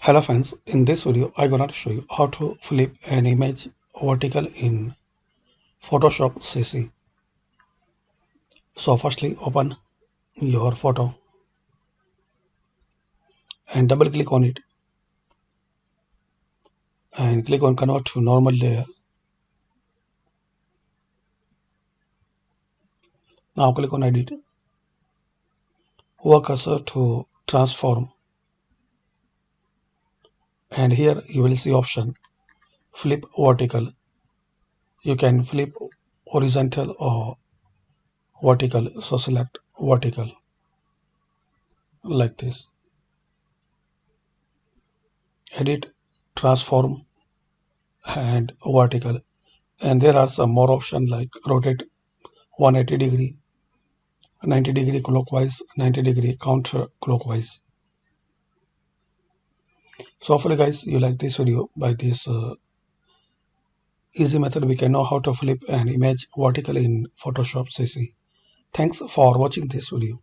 Hello friends, in this video I'm gonna show you how to flip an image vertical in Photoshop CC. So firstly open your photo and double click on it and click on convert to normal layer. Now click on edit, work cursor to transform, and here you will see option flip vertical. You can flip horizontal or vertical, so select vertical like this. Edit, transform and vertical, and there are some more options like rotate 180 degree, 90 degree clockwise, 90 degree counterclockwise. So hopefully guys you like this video. By this easy method we can know how to flip an image vertically in Photoshop CC. Thanks for watching this video.